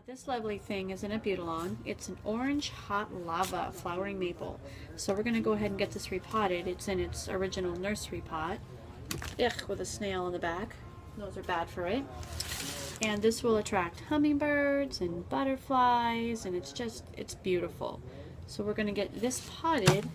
This lovely thing is an Abutilon. It's an orange hot lava flowering maple. So we're going to go ahead and get this repotted. It's in its original nursery pot. With a snail in the back. Those are bad for it. And this will attract hummingbirds and butterflies, and it's beautiful. So we're going to get this potted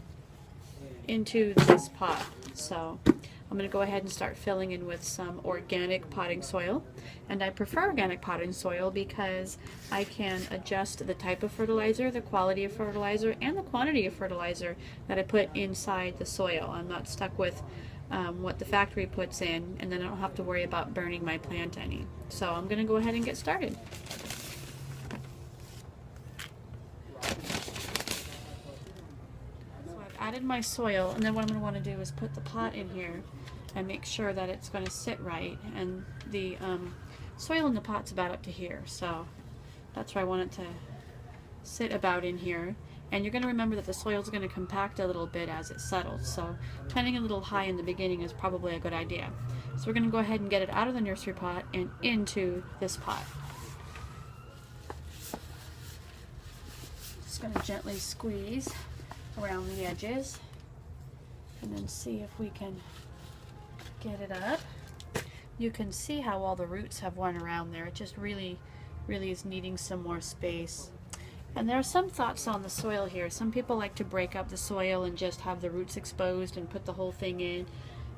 into this pot. So I'm going to go ahead and start filling in with some organic potting soil. And I prefer organic potting soil because I can adjust the type of fertilizer, the quality of fertilizer, and the quantity of fertilizer that I put inside the soil. I'm not stuck with what the factory puts in, and then I don't have to worry about burning my plant any. So I'm going to go ahead and get started. Added my soil, and then what I'm going to want to do is put the pot in here and make sure that it's going to sit right, and the soil in the pot's about up to here, so that's where I want it to sit about in here. And you're going to remember that the soil is going to compact a little bit as it settles, so planting a little high in the beginning is probably a good idea. So we're going to go ahead and get it out of the nursery pot and into this pot. Just going to gently squeeze around the edges and then see if we can get it up. You can see how all the roots have went around there. It just really is needing some more space. And there are some thoughts on the soil here. Some people like to break up the soil and just have the roots exposed and put the whole thing in.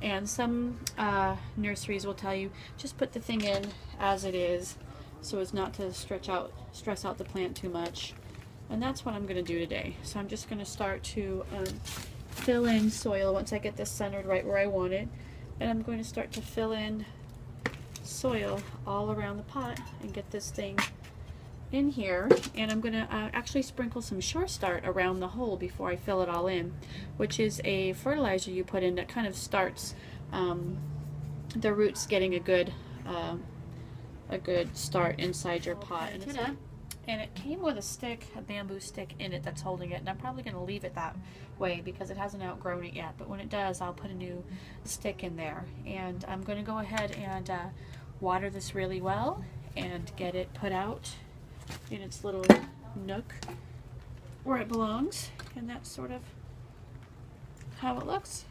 And some nurseries will tell you just put the thing in as it is so as not to stress out the plant too much. And that's what I'm going to do today. So I'm just going to start to fill in soil once I get this centered right where I want it. And I'm going to start to fill in soil all around the pot and get this thing in here. And I'm going to actually sprinkle some Sure Start around the hole before I fill it all in, which is a fertilizer you put in that kind of starts the roots getting a good start inside your pot. And it came with a stick, a bamboo stick in it that's holding it, and I'm probably going to leave it that way because it hasn't outgrown it yet, but when it does I'll put a new stick in there. And I'm going to go ahead and water this really well and get it put out in its little nook where it belongs, and that's sort of how it looks.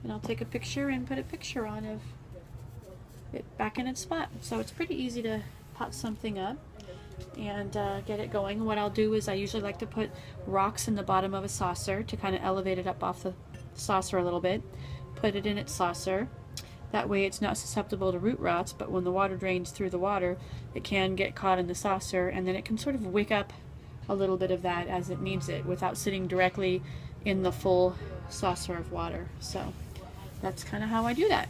And I'll take a picture and put a picture on of it back in its spot. So it's pretty easy to pot something up and get it going. What I'll do is I usually like to put rocks in the bottom of a saucer to kind of elevate it up off the saucer a little bit, put it in its saucer. That way it's not susceptible to root rots, but when the water drains through the water it can get caught in the saucer, and then it can sort of wick up a little bit of that as it needs it without sitting directly in the full saucer of water. So that's kind of how I do that.